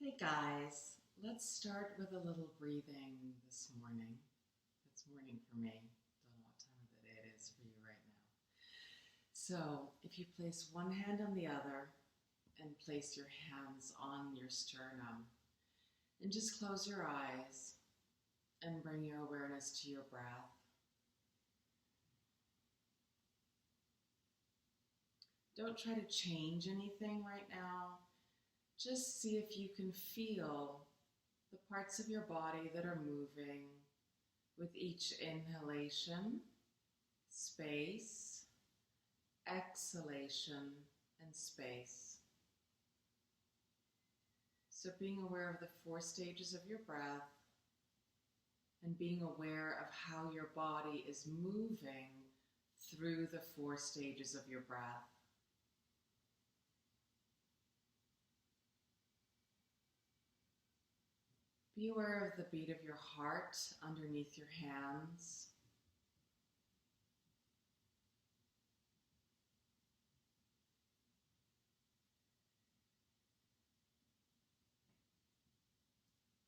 Hey guys, let's start with a little breathing this morning. It's morning for me. Don't know what time of the day it is for you right now. So, if you place one hand on the other and place your hands on your sternum, and just close your eyes and bring your awareness to your breath. Don't try to change anything right now. Just see if you can feel the parts of your body that are moving with each inhalation, space, exhalation, and space. So being aware of the 4 stages of your breath and being aware of how your body is moving through the 4 stages of your breath. Be aware of the beat of your heart underneath your hands.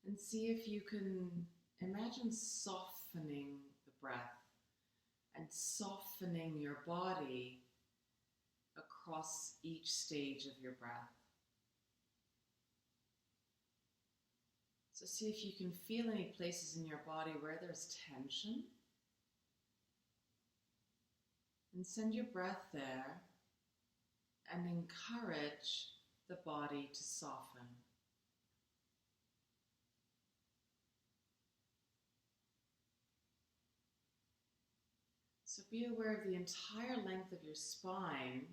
And see if you can imagine softening the breath and softening your body across each stage of your breath. So see if you can feel any places in your body where there's tension. And send your breath there and encourage the body to soften. So be aware of the entire length of your spine,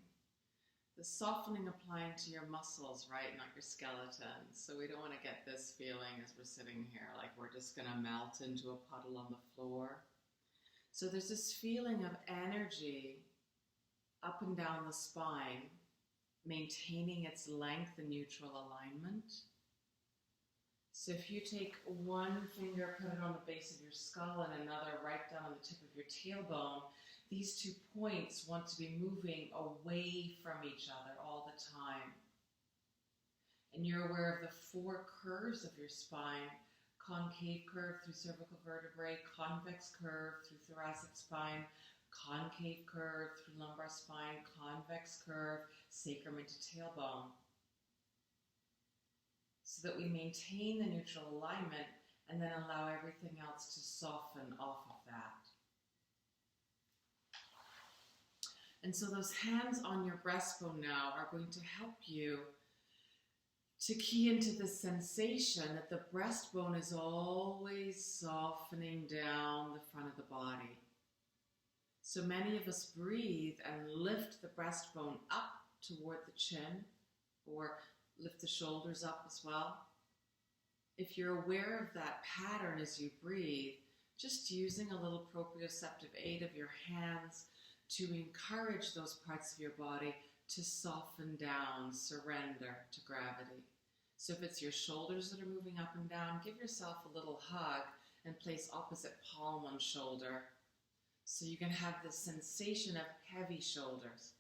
the softening applying to your muscles, right, not your skeleton. So we don't want to get this feeling as we're sitting here, like we're just going to melt into a puddle on the floor. So there's this feeling of energy up and down the spine, maintaining its length and neutral alignment. So if you take one finger, put it on the base of your skull, and another right down on the tip of your tailbone, these 2 points want to be moving away from each other all the time. And you're aware of the 4 curves of your spine: concave curve through cervical vertebrae, convex curve through thoracic spine, concave curve through lumbar spine, convex curve, sacrum into tailbone. So that we maintain the neutral alignment and then allow everything else to soften off of that. And so those hands on your breastbone now are going to help you to key into the sensation that the breastbone is always softening down the front of the body. So many of us breathe and lift the breastbone up toward the chin, or lift the shoulders up as well. If you're aware of that pattern as you breathe, just using a little proprioceptive aid of your hands to encourage those parts of your body to soften down, surrender to gravity. So if it's your shoulders that are moving up and down, give yourself a little hug and place opposite palm on shoulder. So you can have this sensation of heavy shoulders.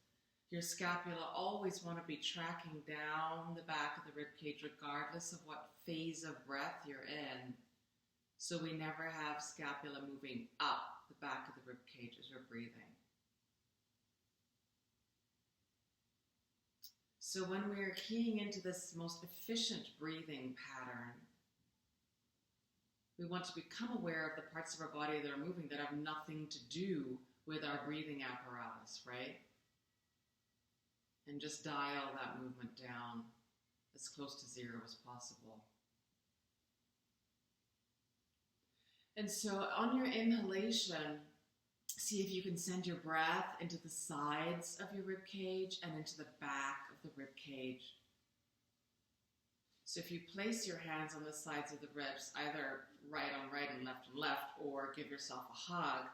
Your scapula always want to be tracking down the back of the rib cage regardless of what phase of breath you're in. So we never have scapula moving up the back of the rib cage as we're breathing. So when we're keying into this most efficient breathing pattern, we want to become aware of the parts of our body that are moving that have nothing to do with our breathing apparatus, right? And just dial that movement down as close to 0 as possible. And so on your inhalation, see if you can send your breath into the sides of your rib cage and into the back of the rib cage. So if you place your hands on the sides of the ribs, either right on right and left, or give yourself a hug,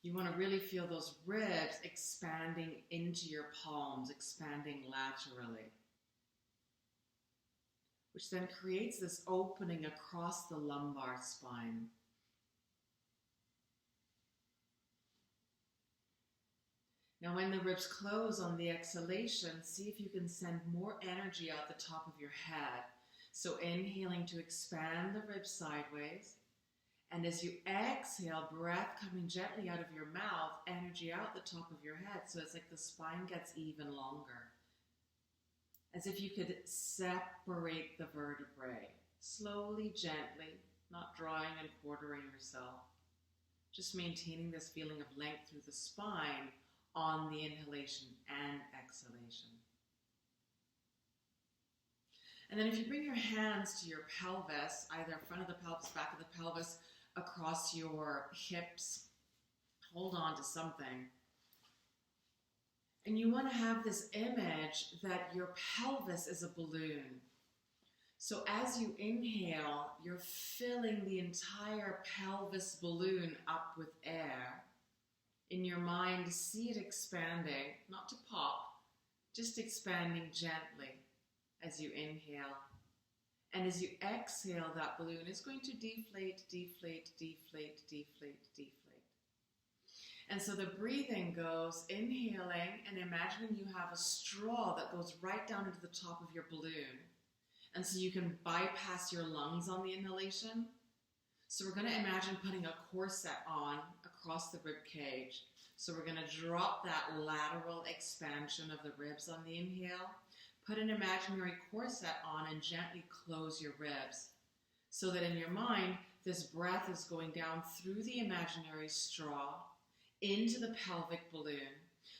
you want to really feel those ribs expanding into your palms, expanding laterally, which then creates this opening across the lumbar spine. Now when the ribs close on the exhalation, see if you can send more energy out the top of your head. So inhaling to expand the ribs sideways. And as you exhale, breath coming gently out of your mouth, energy out the top of your head. So it's like the spine gets even longer. As if you could separate the vertebrae. Slowly, gently, not drawing and quartering yourself. Just maintaining this feeling of length through the spine on the inhalation and exhalation. And then if you bring your hands to your pelvis, either front of the pelvis, back of the pelvis, across your hips, hold on to something. And you want to have this image that your pelvis is a balloon. So as you inhale, you're filling the entire pelvis balloon up with air. In your mind, see it expanding, not to pop, just expanding gently as you inhale. And as you exhale, that balloon is going to deflate, deflate, deflate, deflate, deflate. And so the breathing goes, inhaling and imagining you have a straw that goes right down into the top of your balloon. And so you can bypass your lungs on the inhalation. So we're going to imagine putting a corset on across the rib cage. So we're going to drop that lateral expansion of the ribs on the inhale. Put an imaginary corset on and gently close your ribs. So that in your mind, this breath is going down through the imaginary straw into the pelvic balloon.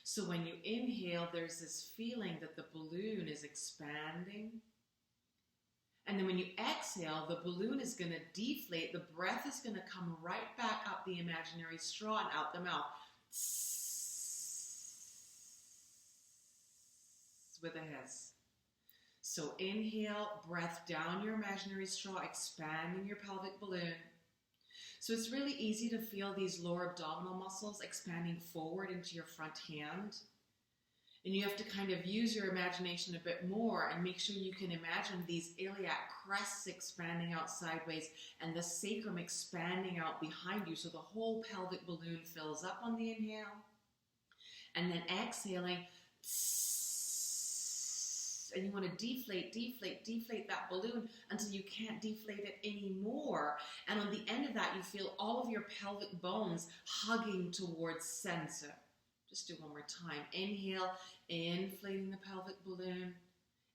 So when you inhale, there's this feeling that the balloon is expanding. And then when you exhale, the balloon is going to deflate. The breath is going to come right back up the imaginary straw and out the mouth. With a hiss. So inhale, breath down your imaginary straw, expanding your pelvic balloon. So it's really easy to feel these lower abdominal muscles expanding forward into your front hand. And you have to kind of use your imagination a bit more and make sure you can imagine these iliac crests expanding out sideways and the sacrum expanding out behind you so the whole pelvic balloon fills up on the inhale. And then exhaling, and you want to deflate, deflate, deflate that balloon until you can't deflate it anymore. And on the end of that, you feel all of your pelvic bones hugging towards center. Just do one more time. Inhale, inflating the pelvic balloon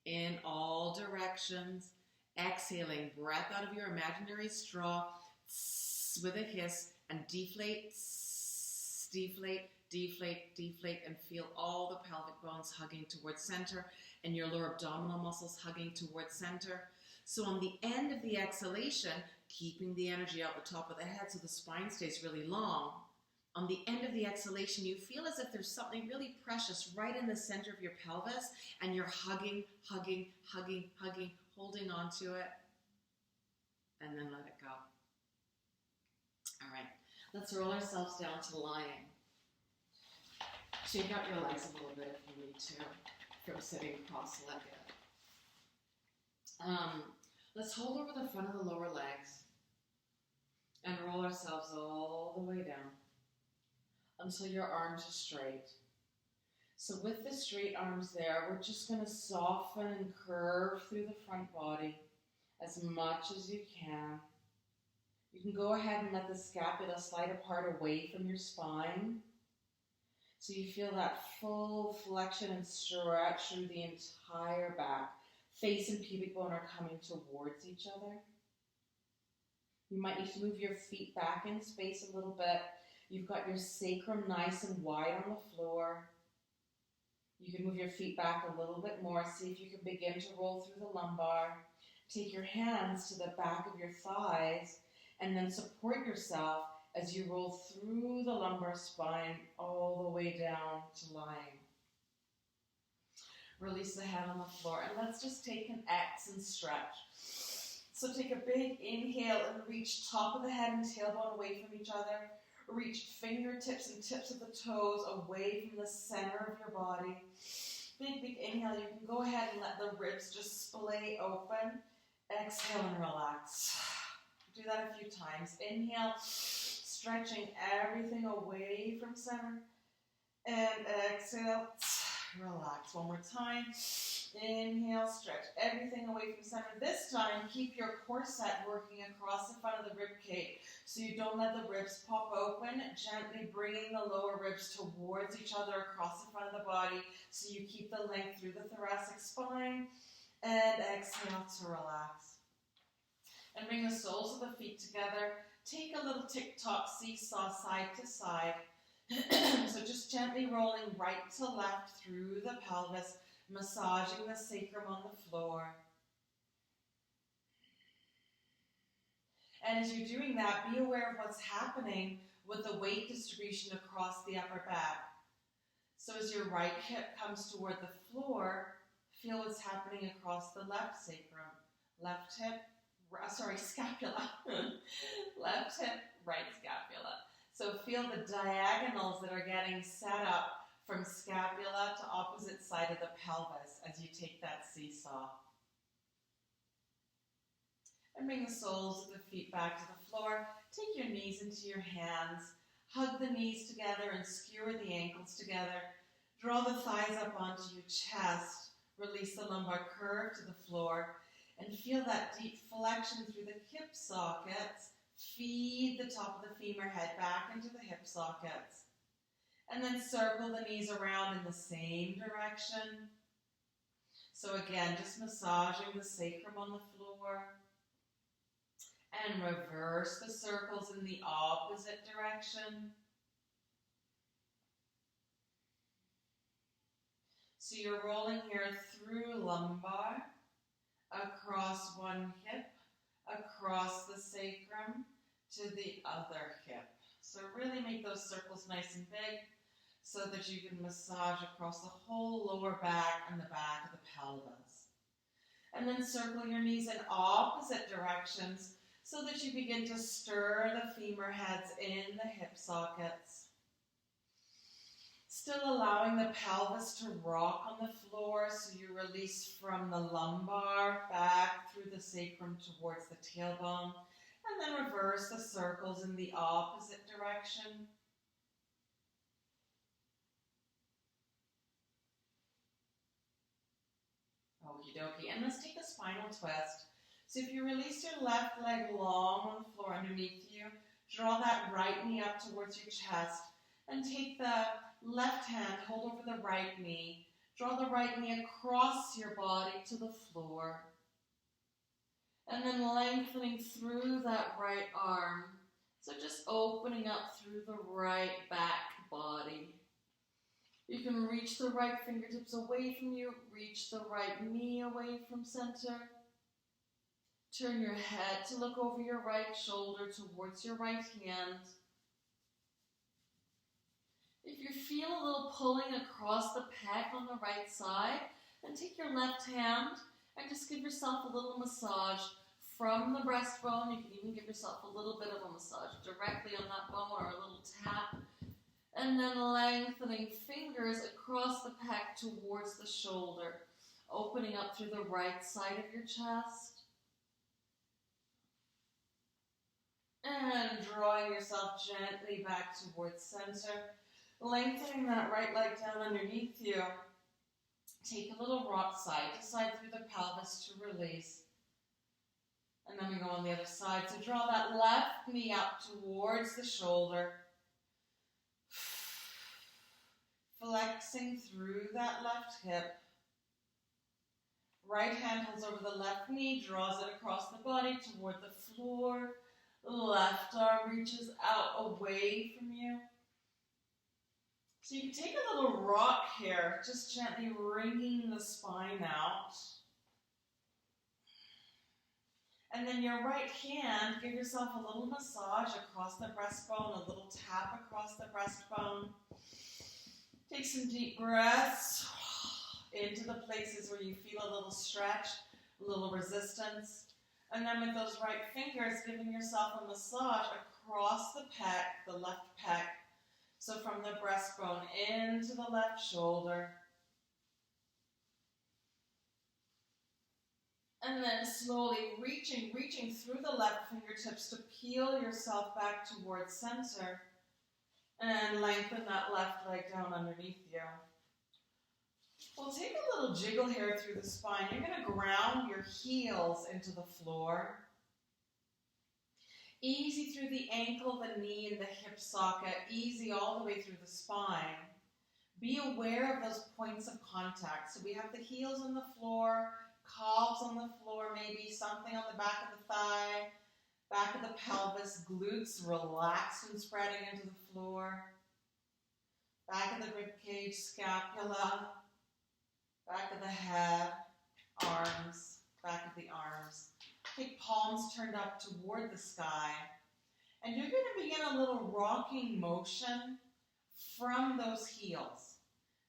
in all directions. Exhaling, breath out of your imaginary straw with a hiss, and deflate, deflate, deflate, deflate, and feel all the pelvic bones hugging towards center and your lower abdominal muscles hugging towards center. So on the end of the exhalation, keeping the energy out the top of the head so the spine stays really long. On the end of the exhalation, you feel as if there's something really precious right in the center of your pelvis, and you're hugging, hugging, hugging, hugging, holding on to it, and then let it go. All right, let's roll ourselves down to lying. Shake out your legs a little bit if you need to, from sitting cross-legged. Let's hold over the front of the lower legs and roll ourselves all the way down until your arms are straight. So with the straight arms there, we're just going to soften and curve through the front body as much as you can. You can go ahead and let the scapula slide apart away from your spine. So you feel that full flexion and stretch through the entire back. Face and pubic bone are coming towards each other. You might need to move your feet back in space a little bit. You've got your sacrum nice and wide on the floor. You can move your feet back a little bit more. See if you can begin to roll through the lumbar. Take your hands to the back of your thighs and then support yourself as you roll through the lumbar spine all the way down to lying. Release the head on the floor and let's just take an X and stretch. So take a big inhale and reach top of the head and tailbone away from each other. Reach fingertips and tips of the toes away from the center of your body. Big, big inhale. You can go ahead and let the ribs just splay open. Exhale and relax. Do that a few times. Inhale, stretching everything away from center. And exhale, relax. One more time. Inhale, stretch everything away from center. This time, keep your corset working across the front of the rib cage so you don't let the ribs pop open, gently bringing the lower ribs towards each other across the front of the body so you keep the length through the thoracic spine. And exhale to relax. And bring the soles of the feet together. Take a little tick-tock seesaw side to side. So just gently rolling right to left through the pelvis, massaging the sacrum on the floor. And as you're doing that, be aware of what's happening with the weight distribution across the upper back. So as your right hip comes toward the floor, feel what's happening across the left sacrum. Left hip, scapula. Left hip, right scapula. So feel the diagonals that are getting set up from scapula to opposite side of the pelvis as you take that seesaw. And bring the soles of the feet back to the floor. Take your knees into your hands. Hug the knees together and skewer the ankles together. Draw the thighs up onto your chest. Release the lumbar curve to the floor. And feel that deep flexion through the hip sockets. Feed the top of the femur head back into the hip sockets. And then circle the knees around in the same direction. So again, just massaging the sacrum on the floor. And reverse the circles in the opposite direction. So you're rolling here through lumbar, across one hip, across the sacrum to the other hip. So really make those circles nice and big so that you can massage across the whole lower back and the back of the pelvis. And then circle your knees in opposite directions so that you begin to stir the femur heads in the hip sockets. Still allowing the pelvis to rock on the floor so you release from the lumbar back through the sacrum towards the tailbone. And then reverse the circles in the opposite direction. Okie dokie. And let's take a spinal twist. So if you release your left leg long on the floor underneath you, draw that right knee up towards your chest and take the left hand, hold over the right knee. Draw the right knee across your body to the floor. And then lengthening through that right arm. So just opening up through the right back body. You can reach the right fingertips away from you. Reach the right knee away from center. Turn your head to look over your right shoulder towards your right hand. If you feel a little pulling across the pec on the right side, then take your left hand and just give yourself a little massage from the breastbone. You can even give yourself a little bit of a massage directly on that bone or a little tap. And then lengthening fingers across the pec towards the shoulder, opening up through the right side of your chest. And drawing yourself gently back towards center. Lengthening that right leg down underneath you. Take a little rock side to side through the pelvis to release. And then we go on the other side. So draw that left knee up towards the shoulder. Flexing through that left hip. Right hand holds over the left knee, draws it across the body toward the floor. Left arm reaches out away from you. So you can take a little rock here, just gently wringing the spine out. And then your right hand, give yourself a little massage across the breastbone, a little tap across the breastbone. Take some deep breaths into the places where you feel a little stretch, a little resistance. And then with those right fingers, giving yourself a massage across the pec, the left pec. So from the breastbone into the left shoulder. And then slowly reaching through the left fingertips to peel yourself back towards center. And lengthen that left leg down underneath you. Well, take a little jiggle here through the spine. You're going to ground your heels into the floor. Easy through the ankle, the knee, and the hip socket. Easy all the way through the spine. Be aware of those points of contact. So we have the heels on the floor, calves on the floor, maybe something on the back of the thigh, back of the pelvis, glutes relaxed and spreading into the floor, back of the rib cage, scapula, back of the head, arms, back of the arms. Take palms turned up toward the sky. And you're going to begin a little rocking motion from those heels.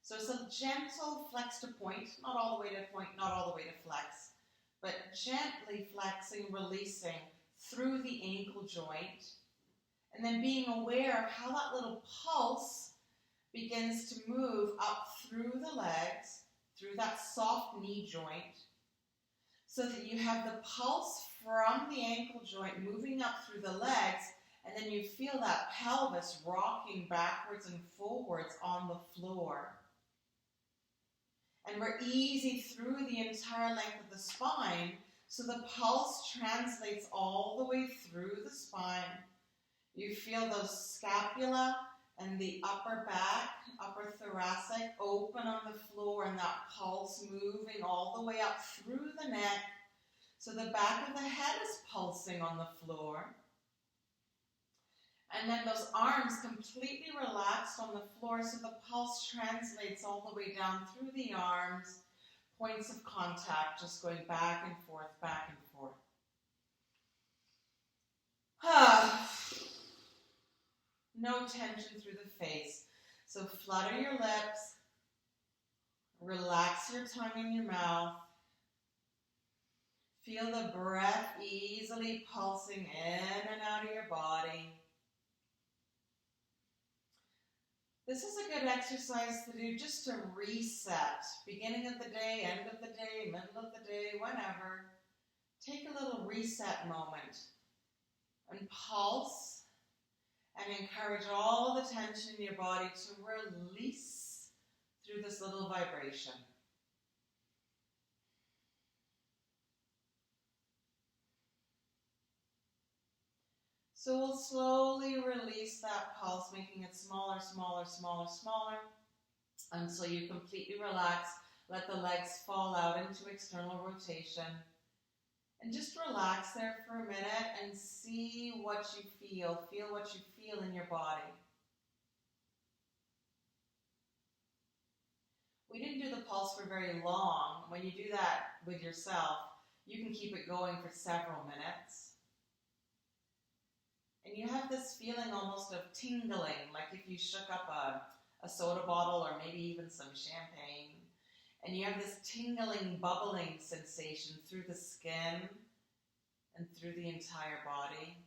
So it's a gentle flex to point, not all the way to point, not all the way to flex, but gently flexing, releasing through the ankle joint. And then being aware of how that little pulse begins to move up through the legs, through that soft knee joint, so that you have the pulse from the ankle joint moving up through the legs, and then you feel that pelvis rocking backwards and forwards on the floor. And we're easy through the entire length of the spine, so the pulse translates all the way through the spine. You feel those scapula and the upper back, upper thoracic open on the floor, and that pulse moving all the way up through the neck. So the back of the head is pulsing on the floor. And then those arms completely relaxed on the floor, so the pulse translates all the way down through the arms, points of contact just going back and forth, back and forth. No tension through the face. So flutter your lips, relax your tongue in your mouth. Feel the breath easily pulsing in and out of your body. This is a good exercise to do just to reset. Beginning of the day, end of the day, middle of the day, whenever. Take a little reset moment and pulse and encourage all the tension in your body to release through this little vibration. So we'll slowly release that pulse, making it smaller, smaller, smaller, smaller, until you completely relax. Let the legs fall out into external rotation. And just relax there for a minute and see what you feel. Feel what you feel in your body. We didn't do the pulse for very long. When you do that with yourself, you can keep it going for several minutes. And you have this feeling almost of tingling, like if you shook up a soda bottle or maybe even some champagne. And you have this tingling, bubbling sensation through the skin and through the entire body.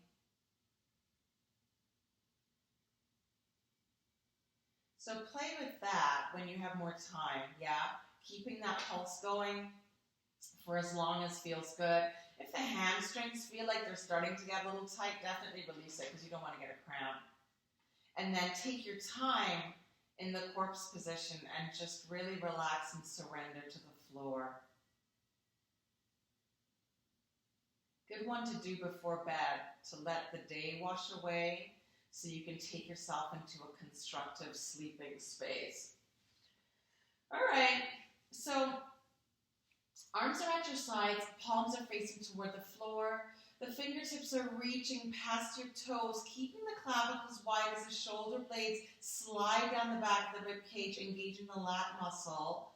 So play with that when you have more time, yeah? Keeping that pulse going for as long as feels good. If the hamstrings feel like they're starting to get a little tight, definitely release it because you don't want to get a cramp. And then take your time in the corpse position and just really relax and surrender to the floor. Good one to do before bed, to let the day wash away so you can take yourself into a constructive sleeping space. All right, so arms are at your sides, palms are facing toward the floor. The fingertips are reaching past your toes, keeping the clavicles wide as the shoulder blades slide down the back of the rib cage, engaging the lat muscle.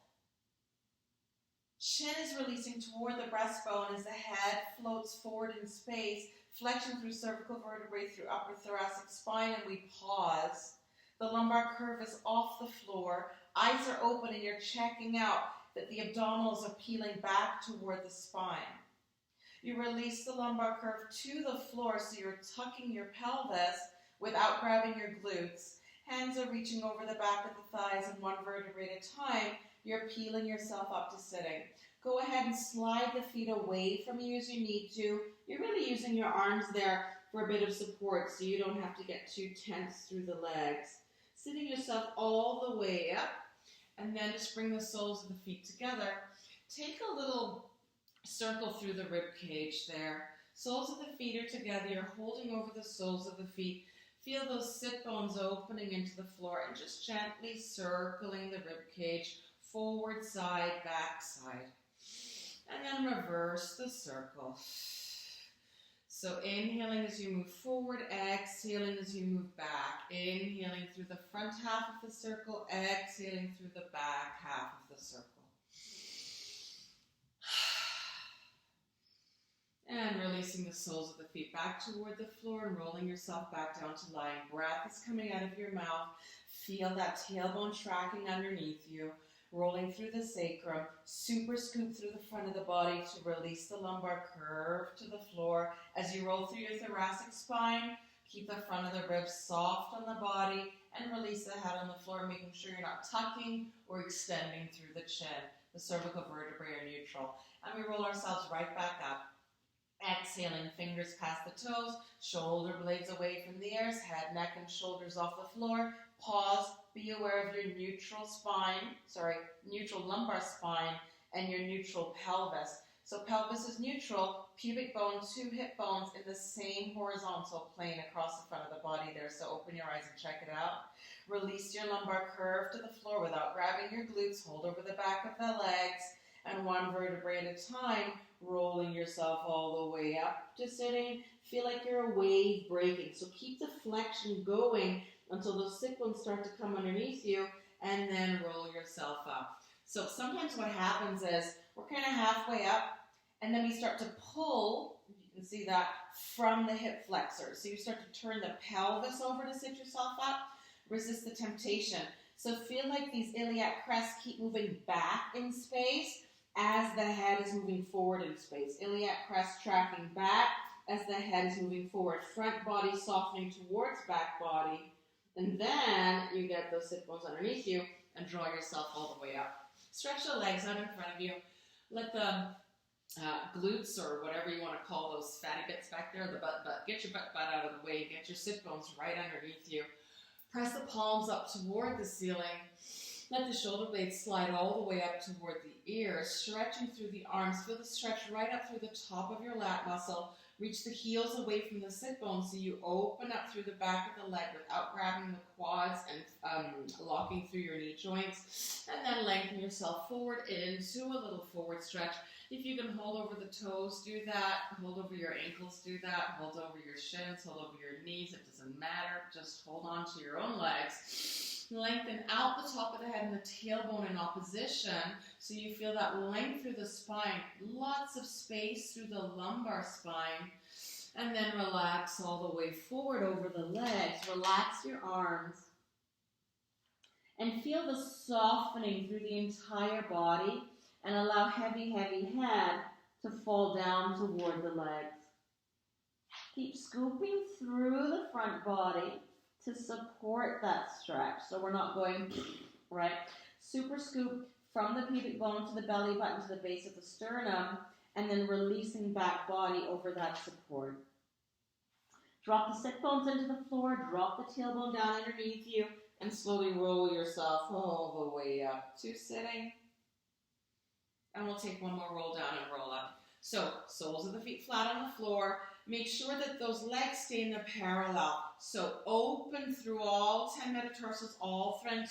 Chin is releasing toward the breastbone as the head floats forward in space, flexion through cervical vertebrae, through upper thoracic spine, and we pause. The lumbar curve is off the floor. Eyes are open and you're checking out that the abdominals are peeling back toward the spine. You release the lumbar curve to the floor, so you're tucking your pelvis without grabbing your glutes. Hands are reaching over the back of the thighs, and one vertebrae at a time, you're peeling yourself up to sitting. Go ahead and slide the feet away from you as you need to. You're really using your arms there for a bit of support so you don't have to get too tense through the legs. Sitting yourself all the way up. And then just bring the soles of the feet together. Take a little circle through the rib cage there. Soles of the feet are together. You're holding over the soles of the feet. Feel those sit bones opening into the floor and just gently circling the rib cage, forward side, back side. And then reverse the circle. So inhaling as you move forward, exhaling as you move back. Inhaling through the front half of the circle, exhaling through the back half of the circle. And releasing the soles of the feet back toward the floor and rolling yourself back down to lying. Breath is coming out of your mouth. Feel that tailbone tracking underneath you. Rolling through the sacrum. Super scoop through the front of the body to release the lumbar curve to the floor. As you roll through your thoracic spine, keep the front of the ribs soft on the body and release the head on the floor, making sure you're not tucking or extending through the chin. The cervical vertebrae are neutral. And we roll ourselves right back up. Exhaling, fingers past the toes, shoulder blades away from the ears, head, neck, and shoulders off the floor. Pause, be aware of your neutral lumbar spine and your neutral pelvis. So pelvis is neutral, pubic bone, 2 hip bones in the same horizontal plane across the front of the body there. So open your eyes and check it out. Release your lumbar curve to the floor without grabbing your glutes. Hold over the back of the legs and 1 vertebrae at a time. Rolling yourself all the way up to sitting. Feel like you're a wave breaking. So keep the flexion going until those sit bones start to come underneath you, and then roll yourself up. So sometimes what happens is we're kind of halfway up, and then we start to pull, you can see that, from the hip flexors. So you start to turn the pelvis over to sit yourself up. Resist the temptation. So feel like these iliac crests keep moving back in space as the head is moving forward in space. Iliac crest tracking back as the head is moving forward. Front body softening towards back body. And then you get those sit bones underneath you and draw yourself all the way up. Stretch the legs out in front of you. Let the glutes, or whatever you want to call those fatty bits back there, the butt, get your butt out of the way. Get your sit bones right underneath you. Press the palms up toward the ceiling. Let the shoulder blades slide all the way up toward the ears, stretching through the arms. Feel the stretch right up through the top of your lat muscle. Reach the heels away from the sit bones so you open up through the back of the leg without grabbing the quads and locking through your knee joints. And then lengthen yourself forward into a little forward stretch. If you can hold over the toes, do that. Hold over your ankles, do that. Hold over your shins, hold over your knees. It doesn't matter. Just hold on to your own legs. Lengthen out the top of the head and the tailbone in opposition so you feel that length through the spine. Lots of space through the lumbar spine. And then relax all the way forward over the legs. Relax your arms. And feel the softening through the entire body. And allow heavy, heavy head to fall down toward the legs. Keep scooping through the front body to support that stretch. So we're not going, right? Super scoop from the pubic bone to the belly button to the base of the sternum, and then releasing back body over that support. Drop the sit bones into the floor, drop the tailbone down underneath you, and slowly roll yourself all the way up to sitting. And we'll take one more roll down and roll up. So, soles of the feet flat on the floor. Make sure that those legs stay in the parallel. So, open through all 10 metatarsals, all 10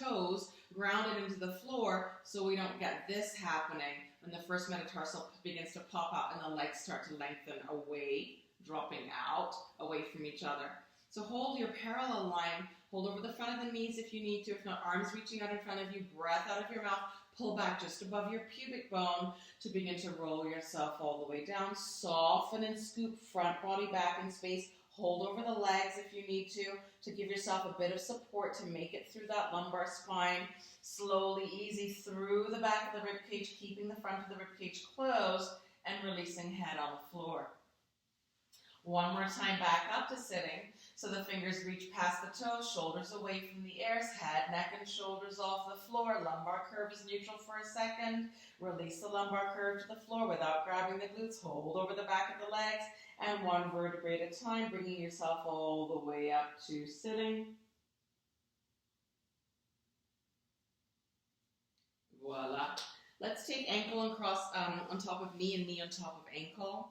toes, grounded into the floor so we don't get this happening when the first metatarsal begins to pop out and the legs start to lengthen away, dropping out, away from each other. So, hold your parallel line. Hold over the front of the knees if you need to. If not, arms reaching out in front of you, breath out of your mouth. Pull back just above your pubic bone to begin to roll yourself all the way down. Soften and scoop front body back in space. Hold over the legs if you need to give yourself a bit of support to make it through that lumbar spine. Slowly, easy through the back of the rib cage, keeping the front of the rib cage closed and releasing head on the floor. One more time back up to sitting. So the fingers reach past the toes, shoulders away from the ears, head, neck, and shoulders off the floor. Lumbar curve is neutral for a second. Release the lumbar curve to the floor without grabbing the glutes. Hold over the back of the legs, and 1 vertebrae at a time, bringing yourself all the way up to sitting. Voila. Let's take ankle and cross on top of knee and knee on top of ankle.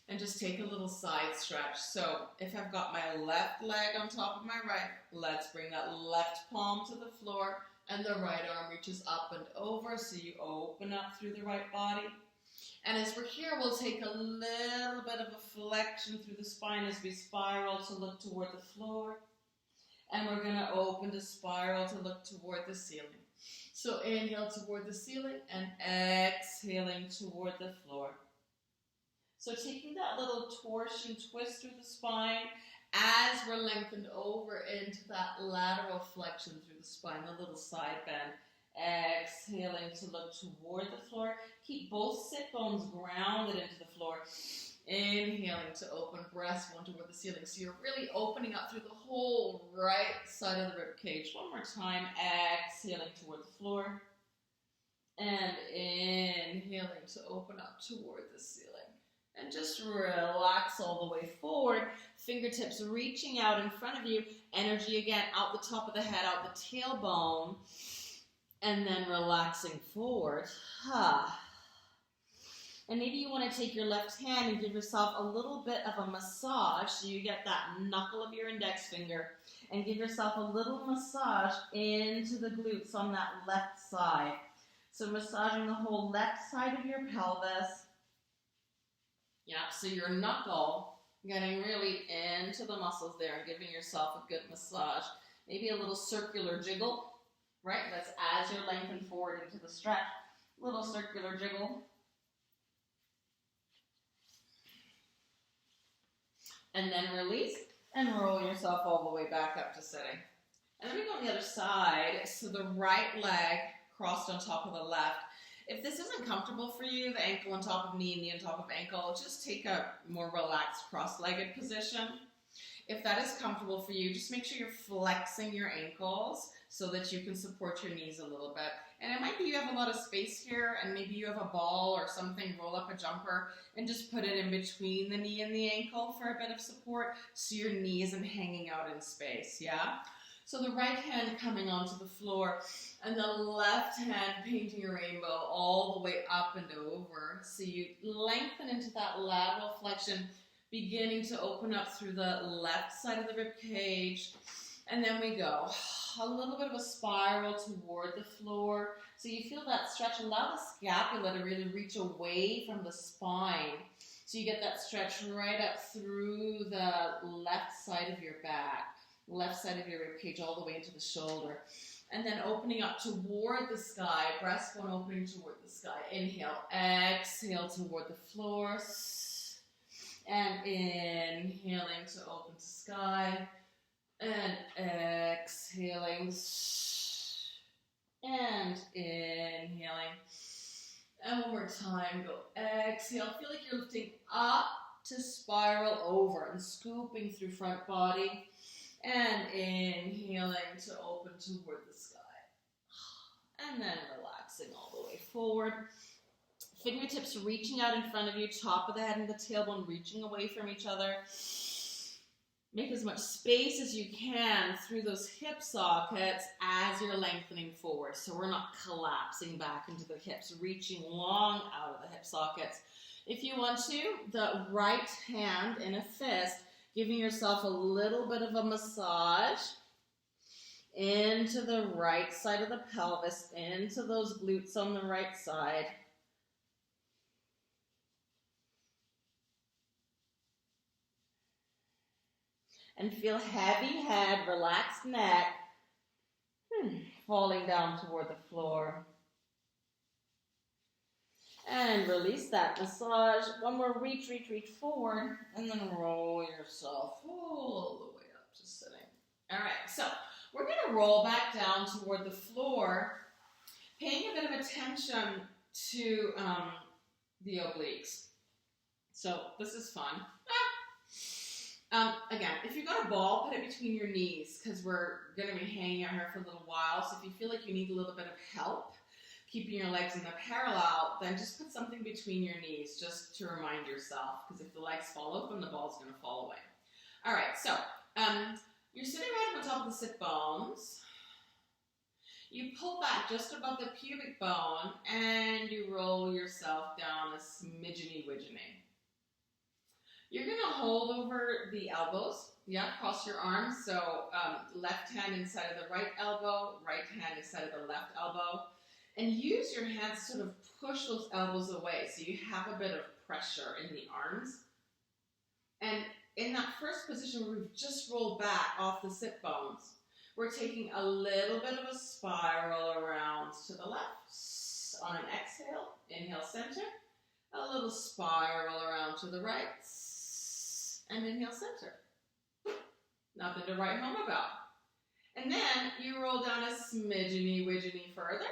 And just take a little side stretch. So if I've got my left leg on top of my right, let's bring that left palm to the floor and the right arm reaches up and over. So you open up through the right body. And as we're here, we'll take a little bit of a flexion through the spine as we spiral to look toward the floor. And we're going to open to spiral to look toward the ceiling. So inhale toward the ceiling and exhaling toward the floor. So taking that little torsion twist through the spine as we're lengthened over into that lateral flexion through the spine, the little side bend. Exhaling to look toward the floor. Keep both sit bones grounded into the floor. Inhaling to open breastbone toward the ceiling. So you're really opening up through the whole right side of the rib cage. One more time. Exhaling toward the floor. And inhaling to open up toward the ceiling. And just relax all the way forward. Fingertips reaching out in front of you. Energy again out the top of the head, out the tailbone. And then relaxing forward. And maybe you want to take your left hand and give yourself a little bit of a massage so you get that knuckle of your index finger and give yourself a little massage into the glutes on that left side. So massaging the whole left side of your pelvis. Yeah, so your knuckle getting really into the muscles there and giving yourself a good massage. Maybe a little circular jiggle, right? That's as you're lengthening forward into the stretch. Little circular jiggle. And then release and roll yourself all the way back up to sitting. And then we go on the other side. So the right leg crossed on top of the left. If this isn't comfortable for you, the ankle on top of knee, knee on top of ankle, just take a more relaxed cross-legged position. If that is comfortable for you, just make sure you're flexing your ankles so that you can support your knees a little bit. And it might be you have a lot of space here and maybe you have a ball or something, roll up a jumper and just put it in between the knee and the ankle for a bit of support so your knee isn't hanging out in space, yeah? So the right hand coming onto the floor and the left hand painting a rainbow all the way up and over. So you lengthen into that lateral flexion, beginning to open up through the left side of the rib cage. And then we go a little bit of a spiral toward the floor. So you feel that stretch. Allow the scapula to really reach away from the spine. So you get that stretch right up through the left side of your back. Left side of your rib cage all the way into the shoulder. And then opening up toward the sky, breastbone opening toward the sky. Inhale, exhale toward the floor. And inhaling to open to sky. And exhaling. And inhaling. And one more time, go exhale. Feel like you're lifting up to spiral over and scooping through front body. And inhaling to open toward the sky. And then relaxing all the way forward. Fingertips reaching out in front of you, top of the head and the tailbone reaching away from each other. Make as much space as you can through those hip sockets as you're lengthening forward. So we're not collapsing back into the hips, reaching long out of the hip sockets. If you want to, the right hand in a fist, giving yourself a little bit of a massage into the right side of the pelvis, into those glutes on the right side. And feel heavy head, relaxed neck, falling down toward the floor. And release that massage. One more reach forward, and then roll yourself all the way up to sitting. All right, so we're going to roll back down toward the floor, paying a bit of attention to the obliques. So this is fun. Again, if you've got a ball, put it between your knees because we're going to be hanging out here for a little while. So if you feel like you need a little bit of help keeping your legs in the parallel, then just put something between your knees just to remind yourself, because if the legs fall open, the ball's going to fall away. All right, so you're sitting right on top of the sit bones. You pull back just above the pubic bone and you roll yourself down a smidgeny-widgeny. You're going to hold over the elbows. Yeah, cross your arms. So left hand inside of the right elbow, right hand inside of the left elbow. And use your hands to sort of push those elbows away so you have a bit of pressure in the arms. And in that first position where we've just rolled back off the sit bones, we're taking a little bit of a spiral around to the left. On an exhale, inhale center. A little spiral around to the right. And inhale center. Nothing to write home about. And then you roll down a smidgeny-widgeny further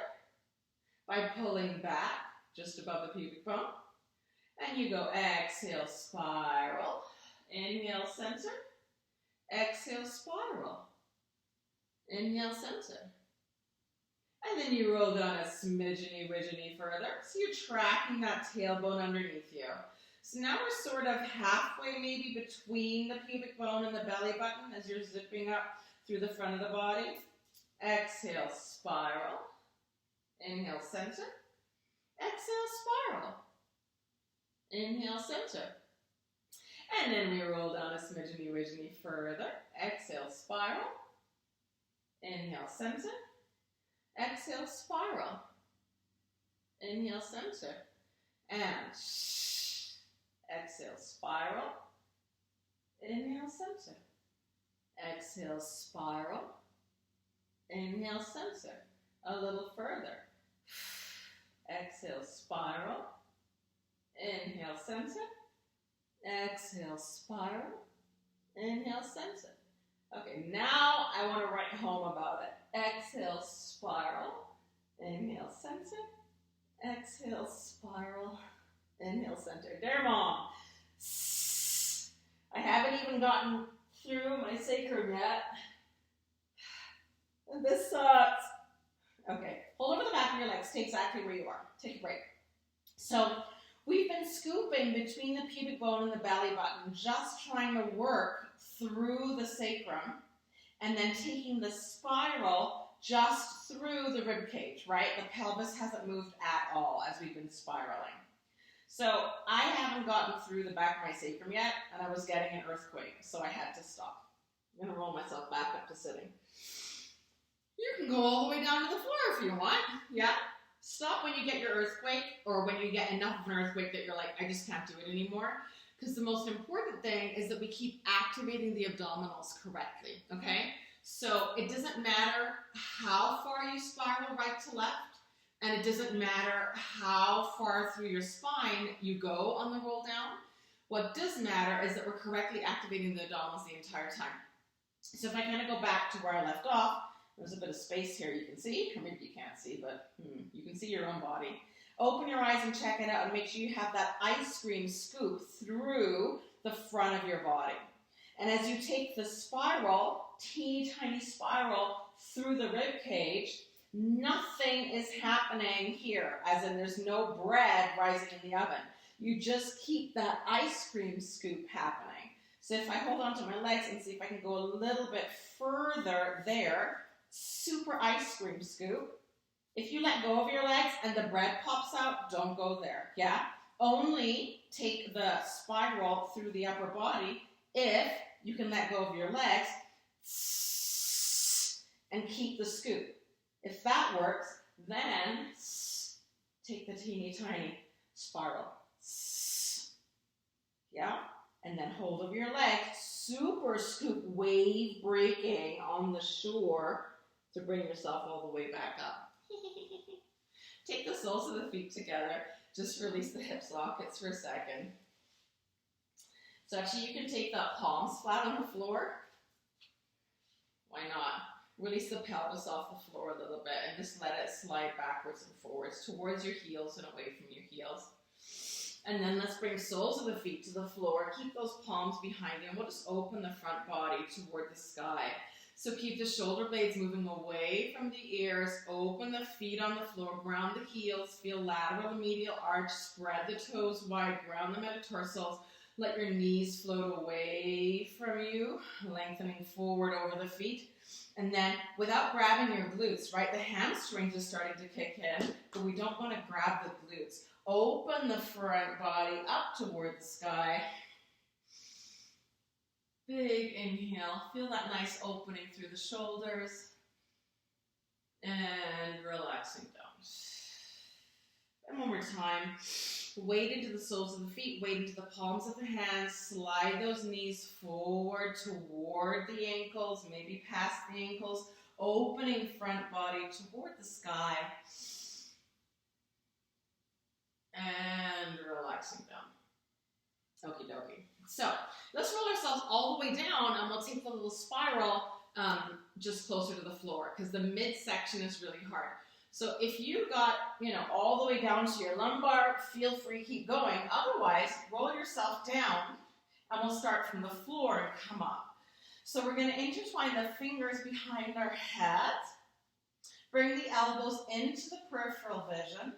by pulling back just above the pubic bone. And you go exhale, spiral. Inhale, center. Exhale, spiral. Inhale, center. And then you roll down a smidgeny-widgeny further. So you're tracking that tailbone underneath you. So now we're sort of halfway maybe between the pubic bone and the belly button as you're zipping up through the front of the body. Exhale, spiral. Inhale, center. Exhale, spiral. Inhale, center. And then we roll down a smidgeny-widgeny further. Exhale, spiral. Inhale, center. Exhale, spiral. Inhale, center. And exhale, spiral. Inhale, center. Exhale, spiral. Inhale, center. A little further. Exhale, spiral. Inhale, center. Exhale, spiral. Inhale, center. Okay, now I want to write home about it. Exhale, spiral. Inhale, center. Exhale, spiral. Inhale, center. There, Mom. I haven't even gotten through my sacrum yet. This sucks. Okay, hold over the back of your legs. Stay exactly where you are. Take a break. So we've been scooping between the pubic bone and the belly button, just trying to work through the sacrum and then taking the spiral just through the rib cage, right? The pelvis hasn't moved at all as we've been spiraling. So I haven't gotten through the back of my sacrum yet, and I was getting an earthquake, so I had to stop. I'm going to roll myself back up to sitting. You can go all the way down to the floor if you want, yeah? Stop when you get your earthquake, or when you get enough of an earthquake that you're like, I just can't do it anymore. Because the most important thing is that we keep activating the abdominals correctly, okay? So it doesn't matter how far you spiral right to left, and it doesn't matter how far through your spine you go on the roll down. What does matter is that we're correctly activating the abdominals the entire time. So if I kind of go back to where I left off, there's a bit of space here you can see, or maybe you can't see, but you can see your own body. Open your eyes and check it out, and make sure you have that ice cream scoop through the front of your body. And as you take the spiral, teeny tiny spiral through the rib cage, nothing is happening here, as in there's no bread rising in the oven. You just keep that ice cream scoop happening. So if I hold on to my legs and see if I can go a little bit further there, super ice cream scoop. If you let go of your legs and the bread pops out, don't go there, yeah? Only take the spiral through the upper body if you can let go of your legs and keep the scoop. If that works, then take the teeny tiny spiral. Yeah? And then hold over your leg, super scoop, wave breaking on the shore to bring yourself all the way back up. Take the soles of the feet together. Just release the hip sockets for a second. So actually you can take the palms flat on the floor. Why not? Release the pelvis off the floor a little bit and just let it slide backwards and forwards towards your heels and away from your heels. And then let's bring soles of the feet to the floor. Keep those palms behind you, and we'll just open the front body toward the sky. So keep the shoulder blades moving away from the ears. Open the feet on the floor. Ground the heels. Feel lateral and medial arch. Spread the toes wide. Ground the metatarsals. Let your knees float away from you, lengthening forward over the feet. And then without grabbing your glutes, right? The hamstrings are starting to kick in, but we don't want to grab the glutes. Open the front body up toward the sky. Big inhale. Feel that nice opening through the shoulders. And relaxing down. And one more time. Weight into the soles of the feet, weight into the palms of the hands. Slide those knees forward toward the ankles, maybe past the ankles. Opening front body toward the sky. And relaxing down. Okie dokie. So let's roll ourselves all the way down, and we'll take the little spiral just closer to the floor, because the midsection is really hard. So if you got, all the way down to your lumbar, feel free, keep going. Otherwise, roll yourself down, and we'll start from the floor and come up. So we're going to intertwine the fingers behind our head. Bring the elbows into the peripheral vision.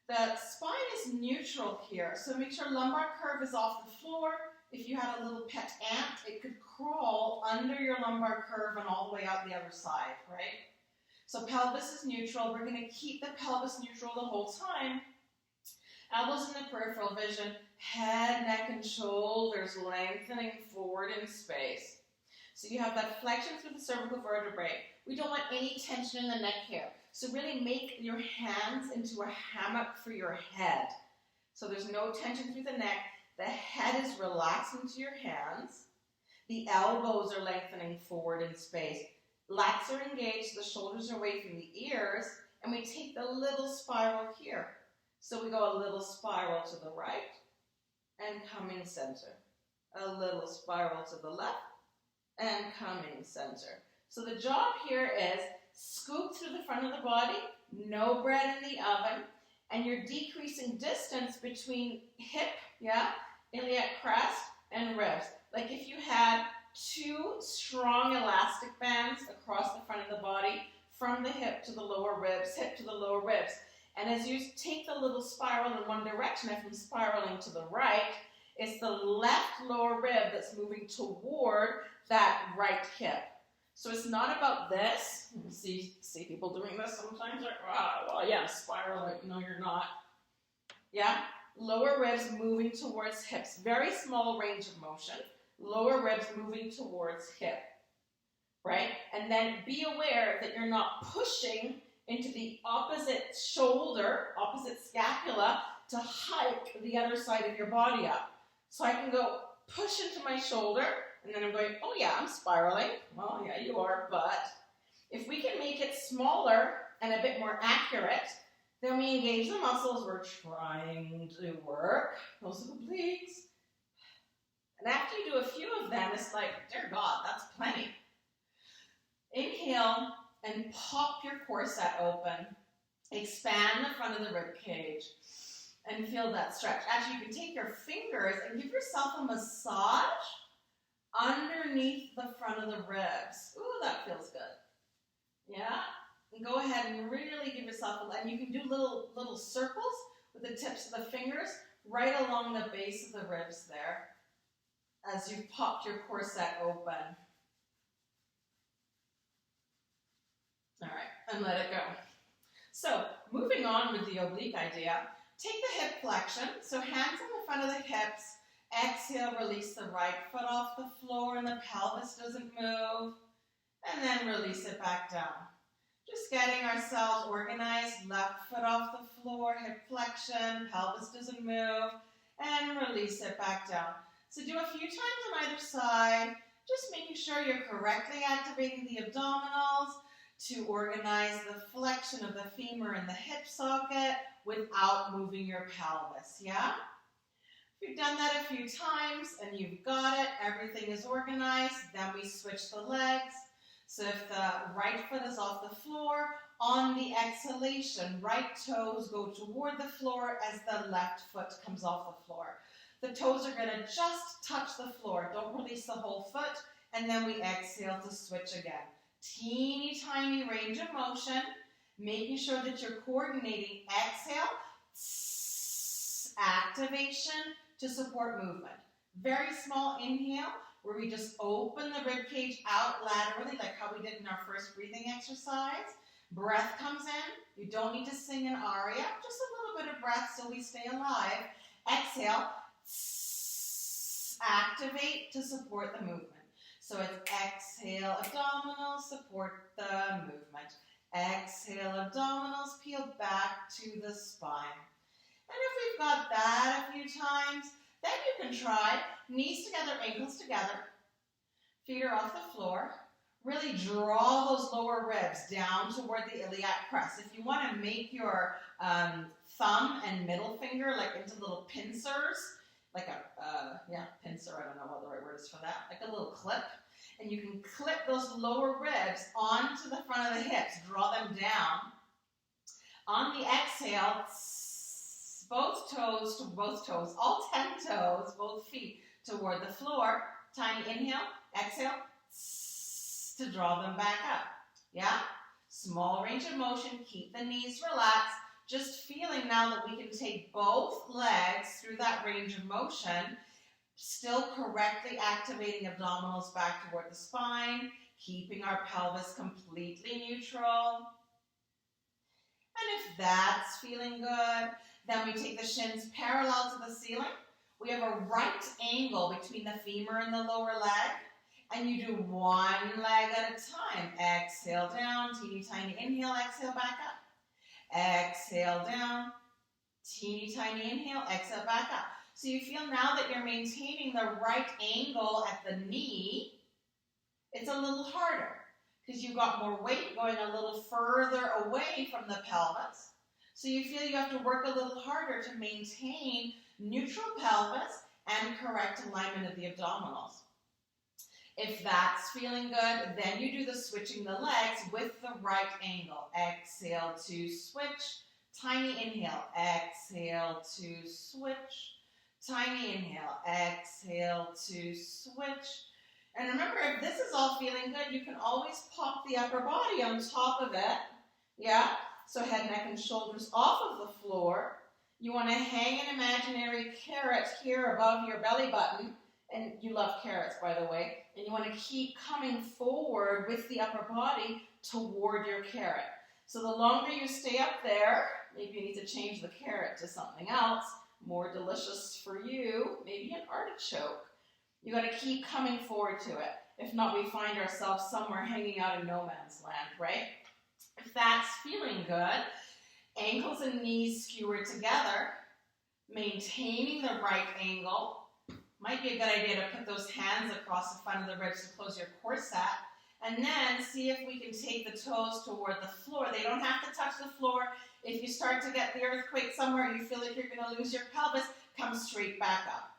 The spine is neutral here, so make sure lumbar curve is off the floor. If you had a little pet ant, it could crawl under your lumbar curve and all the way out the other side, right? So pelvis is neutral. We're going to keep the pelvis neutral the whole time. Elbows in the peripheral vision, head, neck, and shoulders lengthening forward in space. So you have that flexion through the cervical vertebrae. We don't want any tension in the neck here. So really make your hands into a hammock for your head. So there's no tension through the neck. The head is relaxed into your hands. The elbows are lengthening forward in space. Lats are engaged, the shoulders are away from the ears, and we take the little spiral here. So we go a little spiral to the right and come in center. A little spiral to the left and come in center. So the job here is scoop through the front of the body, no bread in the oven, and you're decreasing distance between hip, iliac crest, and ribs. Like if you had two strong elastic bands across the front of the body, from the hip to the lower ribs, hip to the lower ribs. And as you take the little spiral in one direction, if I'm spiraling to the right, it's the left lower rib that's moving toward that right hip. So it's not about this. You see people doing this sometimes. Like, well, yeah, spiraling. No, you're not. Yeah? Lower ribs moving towards hips. Very small range of motion. Lower ribs moving towards hip. Right? And then be aware that you're not pushing into the opposite shoulder, opposite scapula, to hike the other side of your body up. So I can go push into my shoulder, and then I'm going, oh yeah, I'm spiraling. Well, yeah, you are, but if we can make it smaller and a bit more accurate, then we engage the muscles we're trying to work. Those are the obliques. And after you do a few of them, it's like, dear God, that's plenty. Inhale and pop your core set open. Expand the front of the rib cage and feel that stretch. Actually, you can take your fingers and give yourself a massage underneath the front of the ribs. Ooh, that feels good. Yeah? And go ahead and really give yourself and you can do little circles with the tips of the fingers right along the base of the ribs there as you've popped your core set open. All right, and let it go. So, moving on with the oblique idea, take the hip flexion, so hands on the front of the hips, exhale, release the right foot off the floor and the pelvis doesn't move, and then release it back down. Just getting ourselves organized, left foot off the floor, hip flexion, pelvis doesn't move, and release it back down. So do a few times on either side, just making sure you're correctly activating the abdominals to organize the flexion of the femur in the hip socket without moving your pelvis, yeah? If you've done that a few times and you've got it, everything is organized, then we switch the legs. So if the right foot is off the floor, on the exhalation, right toes go toward the floor as the left foot comes off the floor. The toes are going to just touch the floor. Don't release the whole foot. And then we exhale to switch again. Teeny tiny range of motion, making sure that you're coordinating exhale, activation to support movement. Very small inhale, where we just open the rib cage out laterally, like how we did in our first breathing exercise. Breath comes in. You don't need to sing an aria, just a little bit of breath so we stay alive. Exhale, activate to support the movement. So it's exhale, abdominals, support the movement. Exhale, abdominals, peel back to the spine. And if we've got that a few times, then you can try knees together, ankles together, feet are off the floor. Really draw those lower ribs down toward the iliac crest. If you want to make your thumb and middle finger like into little pincers, like a pincer, I don't know what the right word is for that, like a little clip. And you can clip those lower ribs onto the front of the hips, draw them down. On the exhale, both toes to both toes, all 10 toes, both feet toward the floor. Tiny inhale, exhale, to draw them back up. Yeah? Small range of motion, keep the knees relaxed. Just feeling now that we can take both legs through that range of motion, still correctly activating abdominals back toward the spine, keeping our pelvis completely neutral. And if that's feeling good, then we take the shins parallel to the ceiling. We have a right angle between the femur and the lower leg. And you do one leg at a time. Exhale down, teeny tiny inhale, exhale back up. Exhale down, teeny tiny inhale, exhale back up. So you feel now that you're maintaining the right angle at the knee. It's a little harder because you've got more weight going a little further away from the pelvis. So you feel you have to work a little harder to maintain neutral pelvis and correct alignment of the abdominals. If that's feeling good, then you do the switching the legs with the right angle. Exhale to switch. Tiny inhale. Exhale to switch. Tiny inhale. Exhale to switch. And remember, if this is all feeling good, you can always pop the upper body on top of it. Yeah? So head, neck, and shoulders off of the floor. You want to hang an imaginary carrot here above your belly button. And you love carrots, by the way. And you want to keep coming forward with the upper body toward your carrot. So the longer you stay up there, maybe you need to change the carrot to something else, more delicious for you, maybe an artichoke. You got to keep coming forward to it. If not, we find ourselves somewhere hanging out in no man's land, right? If that's feeling good, ankles and knees skewered together, maintaining the right angle. Might be a good idea to put those hands across the front of the ribs to close your corset. And then see if we can take the toes toward the floor. They don't have to touch the floor. If you start to get the earthquake somewhere, you feel like you're going to lose your pelvis, come straight back up.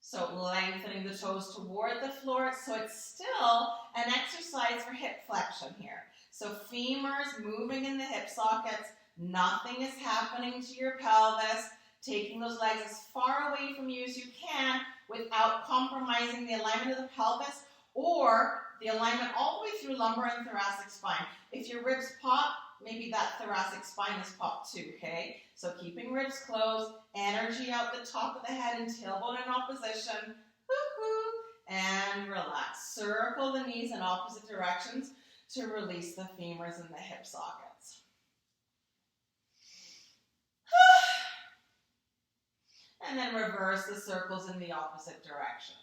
So lengthening the toes toward the floor. So it's still an exercise for hip flexion here. So femurs moving in the hip sockets. Nothing is happening to your pelvis. Taking those legs as far away from you as you can without compromising the alignment of the pelvis or the alignment all the way through lumbar and thoracic spine. If your ribs pop, maybe that thoracic spine is popped too, okay? So keeping ribs closed, energy out the top of the head and tailbone in opposition, woo-hoo, and relax. Circle the knees in opposite directions to release the femurs and the hip sockets. And then reverse the circles in the opposite direction.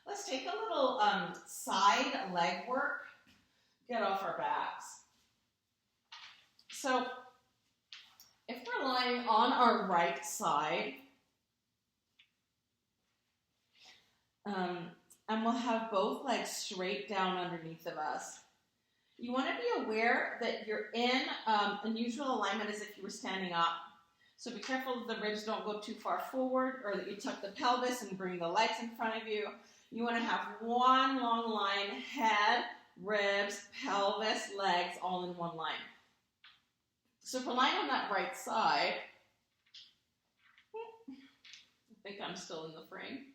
Let's take a little side leg work. Get off our backs. So if we're lying on our right side, and we'll have both legs straight down underneath of us, you want to be aware that you're in a neutral alignment as if you were standing up. So be careful that the ribs don't go too far forward or that you tuck the pelvis and bring the legs in front of you. You want to have one long line, head, ribs, pelvis, legs, all in one line. So if we're lying on that right side, I think I'm still in the frame.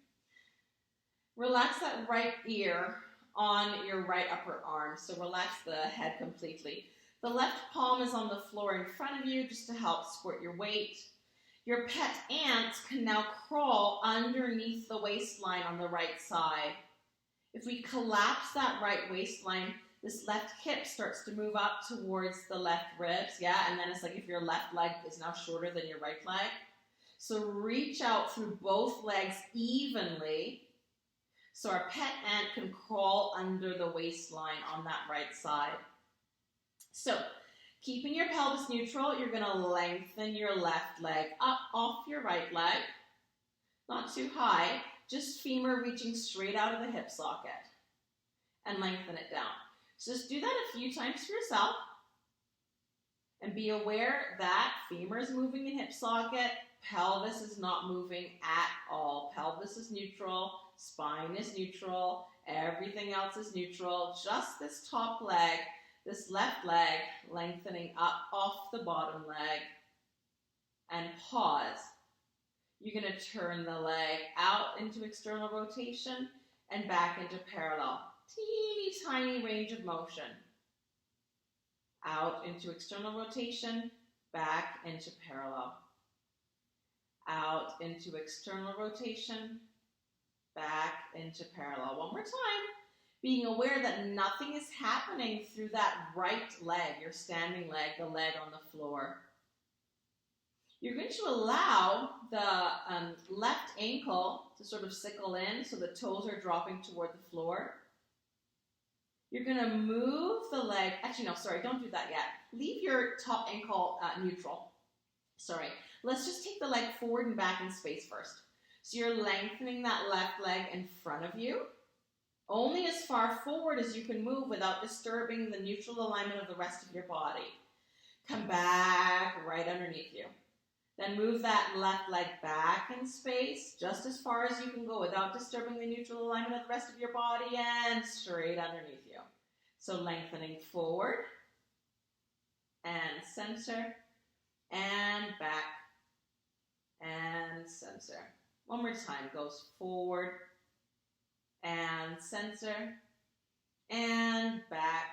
Relax that right ear on your right upper arm. So relax the head completely. The left palm is on the floor in front of you just to help support your weight. Your pet ants can now crawl underneath the waistline on the right side. If we collapse that right waistline, this left hip starts to move up towards the left ribs, yeah? And then it's like if your left leg is now shorter than your right leg. So reach out through both legs evenly so our pet ant can crawl under the waistline on that right side. So keeping your pelvis neutral, you're going to lengthen your left leg up off your right leg. Not too high, just femur reaching straight out of the hip socket. And lengthen it down. So just do that a few times for yourself. And be aware that femur is moving in hip socket, pelvis is not moving at all. Pelvis is neutral, spine is neutral, everything else is neutral. Just this top leg, this left leg, lengthening up off the bottom leg. And pause. You're going to turn the leg out into external rotation and back into parallel. Teeny tiny range of motion. Out into external rotation, back into parallel. Out into external rotation, back into parallel. One more time. Being aware that nothing is happening through that right leg, your standing leg, the leg on the floor. You're going to allow the left ankle to sort of sickle in so the toes are dropping toward the floor. You're going to move the leg. Actually, no, sorry, don't do that yet. Leave your top ankle neutral. Sorry. Let's just take the leg forward and back in space first. So you're lengthening that left leg in front of you. Only as far forward as you can move without disturbing the neutral alignment of the rest of your body. Come back right underneath you. Then move that left leg back in space, just as far as you can go without disturbing the neutral alignment of the rest of your body, and straight underneath you. So lengthening forward, and center, and back, and center. One more time, goes forward, and center, and back,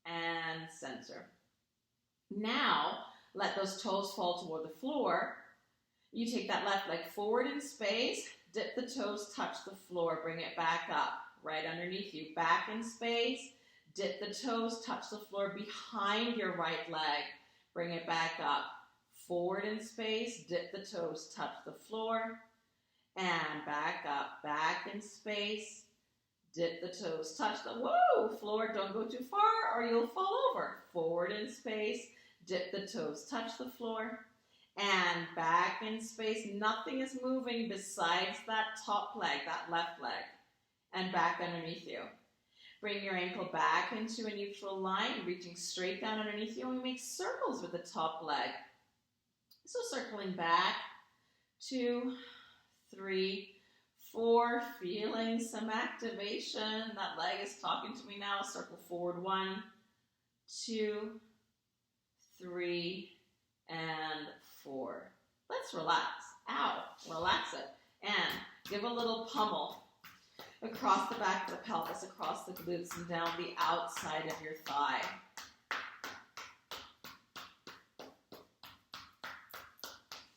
and center. Now, let those toes fall toward the floor. You take that left leg forward in space, dip the toes, touch the floor, bring it back up, right underneath you. Back in space, dip the toes, touch the floor behind your right leg, bring it back up. Forward in space, dip the toes, touch the floor, and back up. Back in space, dip the toes, touch the, whoa, floor, don't go too far or you'll fall over. Forward in space, dip the toes, touch the floor, and back in space. Nothing is moving besides that top leg, that left leg, and back underneath you. Bring your ankle back into a neutral line, reaching straight down underneath you, and we make circles with the top leg. So circling back, 2, 3, 4, feeling some activation. That leg is talking to me now. Circle forward, 1, 2, 3, and 4. Let's relax. Ow, relax it. And give a little pummel across the back of the pelvis, across the glutes, and down the outside of your thigh.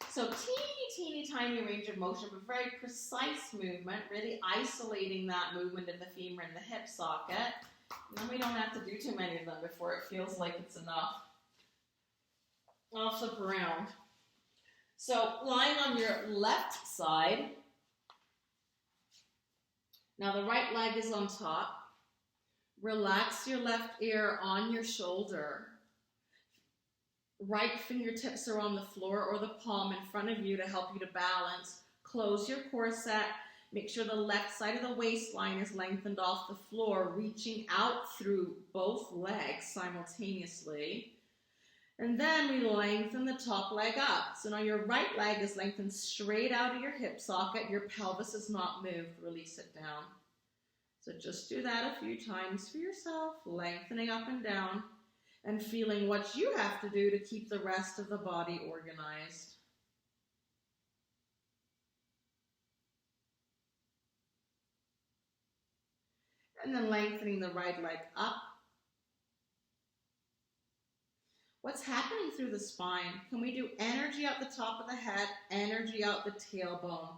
So teeny tiny range of motion, but very precise movement, really isolating that movement in the femur and the hip socket. And then we don't have to do too many of them before it feels like it's enough. Off the ground. So lying on your left side. Now the right leg is on top. Relax your left ear on your shoulder. Right fingertips are on the floor or the palm in front of you to help you to balance. Close your corset. Make sure the left side of the waistline is lengthened off the floor, reaching out through both legs simultaneously. And then we lengthen the top leg up. So now your right leg is lengthened straight out of your hip socket. Your pelvis is not moved. Release it down. So just do that a few times for yourself, lengthening up and down, and feeling what you have to do to keep the rest of the body organized. And then lengthening the right leg up. What's happening through the spine? Can we do energy out the top of the head, energy out the tailbone?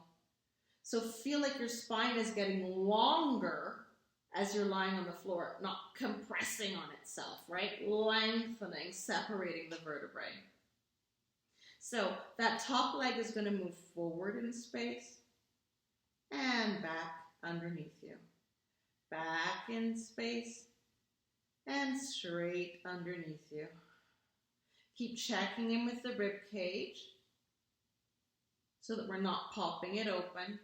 So feel like your spine is getting longer as you're lying on the floor, not compressing on itself, right? Lengthening, separating the vertebrae. So that top leg is going to move forward in space and back underneath you. Back in space and straight underneath you. Keep checking in with the rib cage so that we're not popping it open.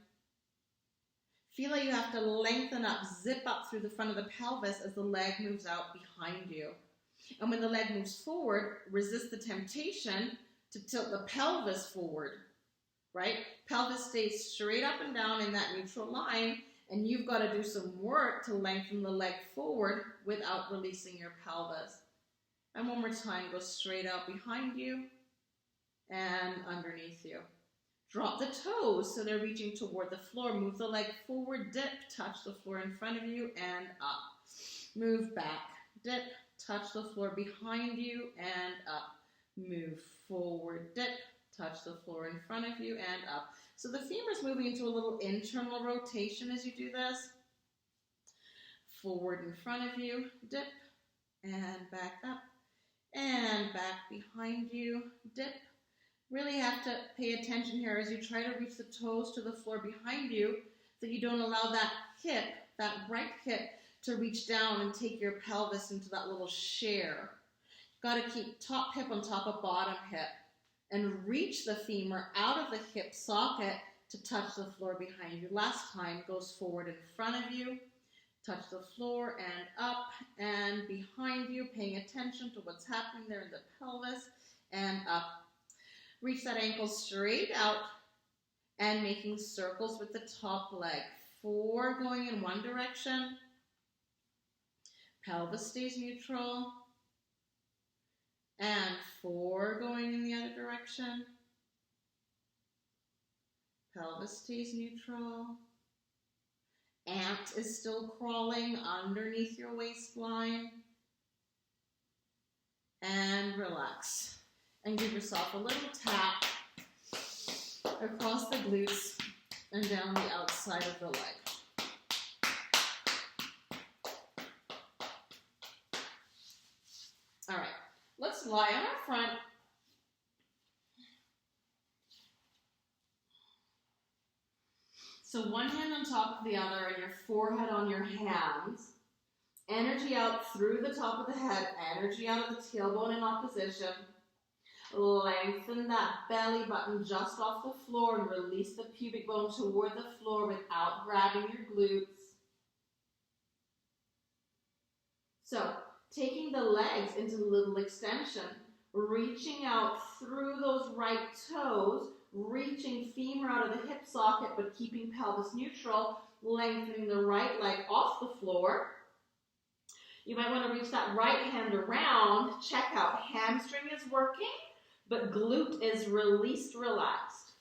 Feel like you have to lengthen up, zip up through the front of the pelvis as the leg moves out behind you. And when the leg moves forward, resist the temptation to tilt the pelvis forward, right? Pelvis stays straight up and down in that neutral line, and you've got to do some work to lengthen the leg forward without releasing your pelvis. And one more time, go straight out behind you and underneath you. Drop the toes so they're reaching toward the floor. Move the leg forward, dip, touch the floor in front of you and up. Move back, dip, touch the floor behind you and up. Move forward, dip, touch the floor in front of you and up. So the femur is moving into a little internal rotation as you do this. Forward in front of you, dip, and back up. And back behind you, dip. Really have to pay attention here as you try to reach the toes to the floor behind you so you don't allow that hip, that right hip, to reach down and take your pelvis into that little share. Got to keep top hip on top of bottom hip and reach the femur out of the hip socket to touch the floor behind you. Last time goes forward in front of you, touch the floor and up and behind you, paying attention to what's happening there in the pelvis and up. Reach that ankle straight out and making circles with the top leg. 4 going in one direction. Pelvis stays neutral. And 4 going in the other direction. Pelvis stays neutral. Ant is still crawling underneath your waistline. And relax. And give yourself a little tap across the glutes and down the outside of the leg. All right, let's lie on our front. So one hand on top of the other and your forehead on your hands. Energy out through the top of the head, energy out of the tailbone in opposition. Lengthen that belly button just off the floor and release the pubic bone toward the floor without grabbing your glutes. So, taking the legs into a little extension, reaching out through those right toes, reaching femur out of the hip socket but keeping pelvis neutral, lengthening the right leg off the floor. You might want to reach that right hand around. Check out, hamstring is working, but glute is released, relaxed.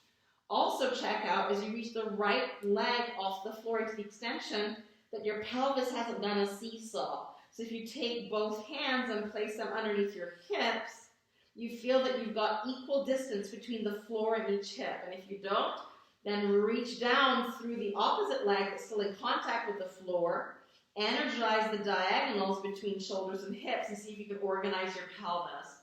Also check out, as you reach the right leg off the floor into the extension, that your pelvis hasn't done a seesaw. So if you take both hands and place them underneath your hips, you feel that you've got equal distance between the floor and each hip. And if you don't, then reach down through the opposite leg that's still in contact with the floor. Energize the diagonals between shoulders and hips and see if you can organize your pelvis.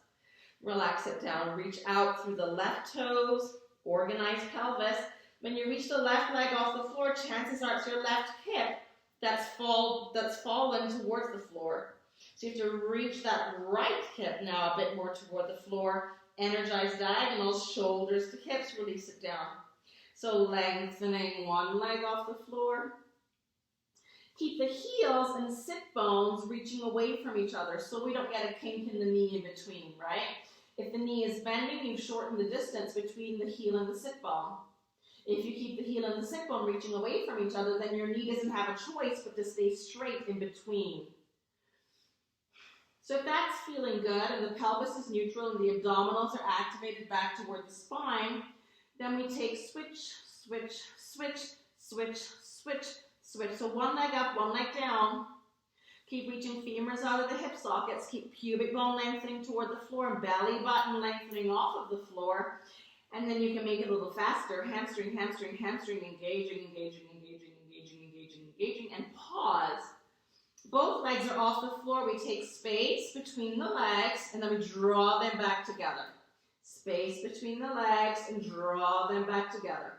Relax it down. Reach out through the left toes. Organize pelvis. When you reach the left leg off the floor, chances are it's your left hip that's fallen towards the floor. So you have to reach that right hip now a bit more toward the floor. Energize diagonals, shoulders to hips, release it down. So lengthening one leg off the floor. Keep the heels and sit bones reaching away from each other so we don't get a kink in the knee in between, right? If the knee is bending, you shorten the distance between the heel and the sit bone. If you keep the heel and the sit bone reaching away from each other, then your knee doesn't have a choice but to stay straight in between. So if that's feeling good and the pelvis is neutral and the abdominals are activated back toward the spine, then we take switch, switch, switch, switch, switch, switch. So one leg up, one leg down. Keep reaching femurs out of the hip sockets. Keep pubic bone lengthening toward the floor and belly button lengthening off of the floor. And then you can make it a little faster. Hamstring, hamstring, hamstring, engaging, engaging, engaging, engaging, engaging, engaging, and pause. Both legs are off the floor. We take space between the legs and then we draw them back together. Space between the legs and draw them back together.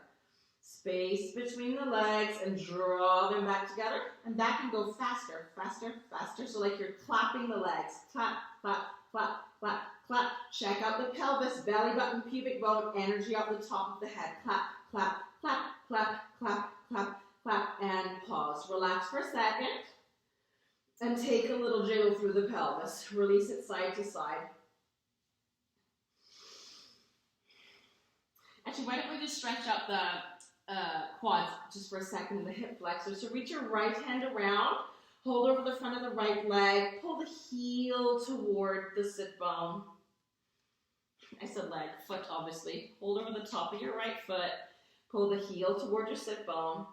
Space between the legs and draw them back together. And that can go faster, faster, faster. So like you're clapping the legs. Clap, clap, clap, clap, clap. Check out the pelvis, belly button, pubic bone, energy out the top of the head. Clap, clap, clap, clap, clap, clap, clap, and pause. Relax for a second. And take a little jiggle through the pelvis. Release it side to side. Actually, why don't we just stretch out the quads just for a second in the hip flexors. So reach your right hand around, hold over the front of the right leg, pull the heel toward the sit bone. I said leg, foot obviously. Hold over the top of your right foot, pull the heel toward your sit bone.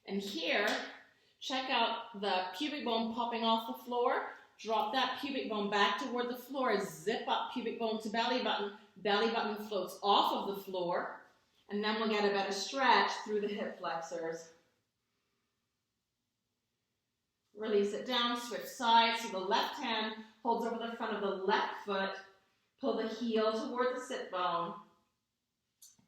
And here, check out the pubic bone popping off the floor. Drop that pubic bone back toward the floor. Zip up pubic bone to belly button. Belly button floats off of the floor. And then we'll get a better stretch through the hip flexors. Release it down, switch sides. So the left hand holds over the front of the left foot. Pull the heel toward the sit bone.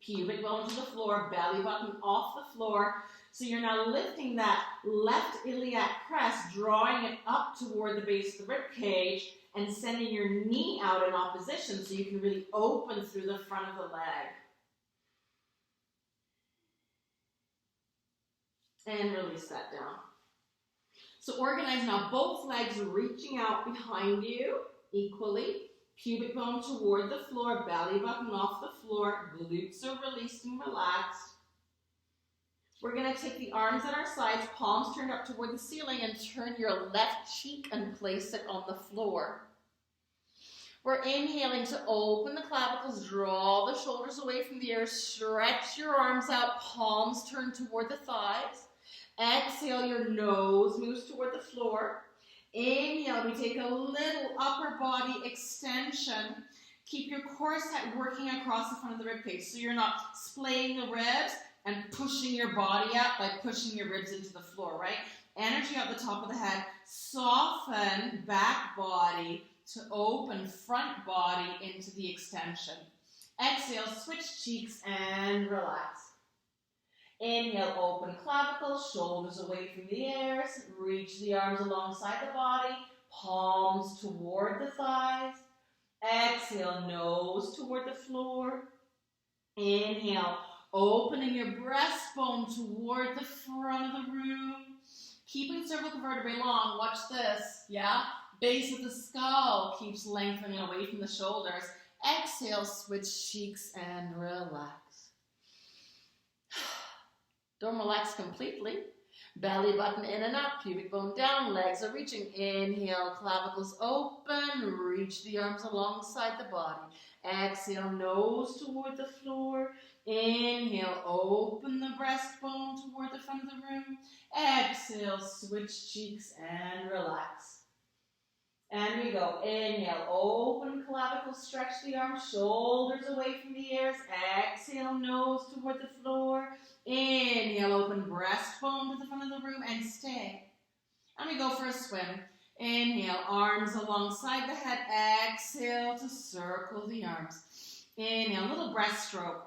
Pubic bone to the floor, belly button off the floor. So you're now lifting that left iliac crest, drawing it up toward the base of the rib cage and sending your knee out in opposition so you can really open through the front of the leg. And release that down. So organize now both legs reaching out behind you equally. Pubic bone toward the floor, belly button off the floor, glutes are released and relaxed. We're going to take the arms at our sides, palms turned up toward the ceiling, and turn your left cheek and place it on the floor. We're inhaling to open the clavicles, draw the shoulders away from the ear, stretch your arms out, palms turned toward the thighs. Exhale, your nose moves toward the floor. Inhale, we take a little upper body extension. Keep your core set working across the front of the rib cage so you're not splaying the ribs and pushing your body up by pushing your ribs into the floor, right? Energy out the top of the head. Soften back body to open front body into the extension. Exhale, switch cheeks and relax. Inhale, open clavicles, shoulders away from the ears. Reach the arms alongside the body, palms toward the thighs. Exhale, nose toward the floor. Inhale, opening your breastbone toward the front of the room. Keeping cervical vertebrae long. Watch this, yeah? Base of the skull keeps lengthening away from the shoulders. Exhale, switch cheeks and relax. Don't relax completely. Belly button in and up, pubic bone down, legs are reaching. Inhale, clavicles open, reach the arms alongside the body. Exhale, nose toward the floor. Inhale, open the breastbone toward the front of the room. Exhale, switch cheeks and relax. And we go. Inhale, open clavicles, stretch the arms, shoulders away from the ears. Exhale, nose toward the floor. Inhale, open breastbone to the front of the room and stay. And we go for a swim. Inhale, arms alongside the head. Exhale to circle the arms. Inhale, little breaststroke.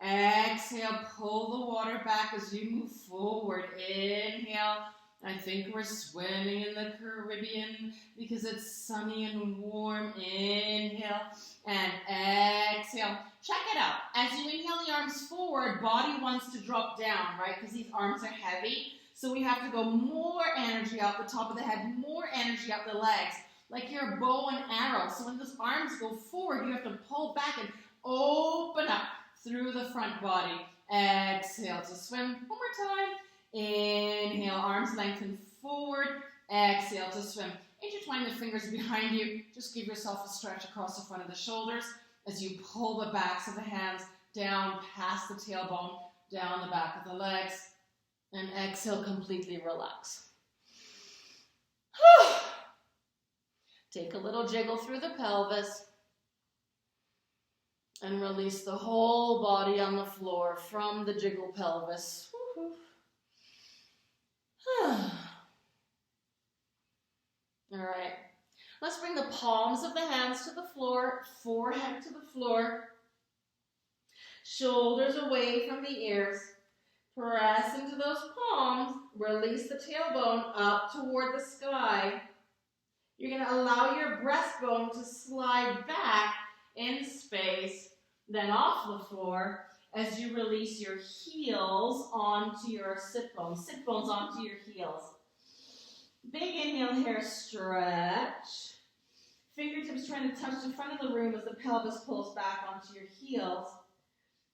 Exhale, pull the water back as you move forward. Inhale. I think we're swimming in the Caribbean because it's sunny and warm. Inhale and exhale. Check it out. As you inhale the arms forward, body wants to drop down, right? Because these arms are heavy. So we have to go more energy out the top of the head, more energy out the legs, like you're a bow and arrow. So when those arms go forward, you have to pull back and open up through the front body. Exhale to swim. One more time. Inhale, arms lengthen forward. Exhale to swim. Intertwine the fingers behind you. Just give yourself a stretch across the front of the shoulders as you pull the backs of the hands down past the tailbone, down the back of the legs. And exhale, completely relax. Take a little jiggle through the pelvis and release the whole body on the floor from the jiggle pelvis. All right. Let's bring the palms of the hands to the floor, forehead to the floor, shoulders away from the ears. Press into those palms, release the tailbone up toward the sky. You're going to allow your breastbone to slide back in space, then off the floor as you release your heels onto your sit bones onto your heels. Big inhale here, stretch. Fingertips trying to touch the front of the room as the pelvis pulls back onto your heels.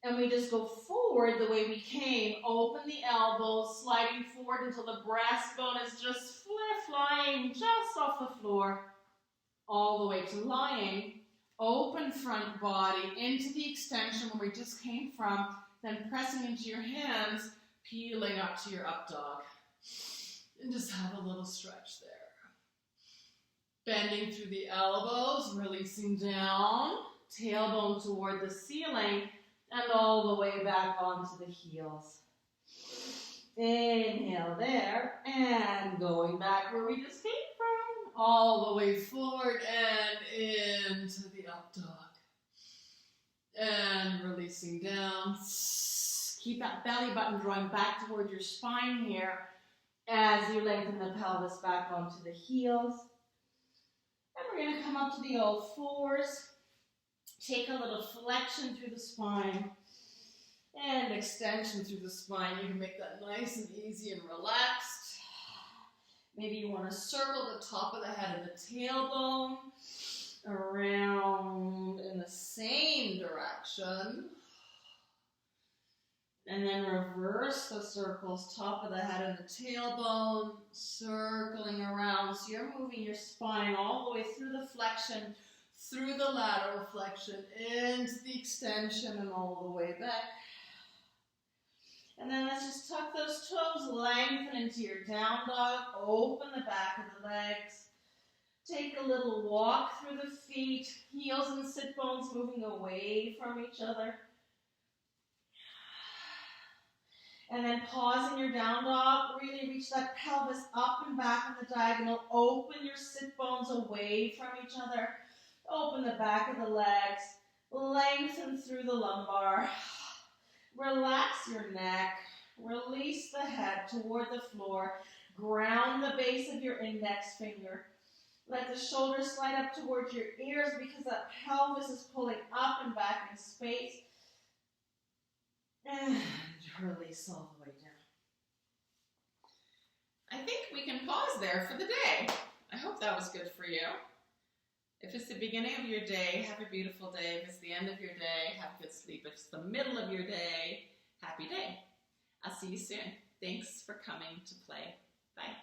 And we just go forward the way we came. Open the elbows, sliding forward until the breastbone is just flying just off the floor, all the way to lying. Open front body into the extension where we just came from, then pressing into your hands, peeling up to your up dog. And just have a little stretch there. Bending through the elbows, releasing down, tailbone toward the ceiling, and all the way back onto the heels. Inhale there, and going back where we just came from, all the way forward and into the up dog. And releasing down. Keep that belly button drawing back toward your spine here as you lengthen the pelvis back onto the heels. And we're going to come up to the old fours. Take a little flexion through the spine and extension through the spine. You can make that nice and easy and relaxed. Maybe you want to circle the top of the head and the tailbone around in the same direction. And then reverse the circles, top of the head and the tailbone, circling around. So you're moving your spine all the way through the flexion, through the lateral flexion, into the extension, and all the way back. And then let's just tuck those toes, lengthen into your down dog, open the back of the legs. Take a little walk through the feet, heels and sit bones moving away from each other. And then pause in your down dog. Really reach that pelvis up and back on the diagonal. Open your sit bones away from each other. Open the back of the legs. Lengthen through the lumbar. Relax your neck. Release the head toward the floor. Ground the base of your index finger. Let the shoulders slide up towards your ears because that pelvis is pulling up and back in space. And release all the way down. I think we can pause there for the day. I hope that was good for you. If it's the beginning of your day, have a beautiful day. If it's the end of your day, have good sleep. If it's the middle of your day, happy day. I'll see you soon. Thanks for coming to play. Bye.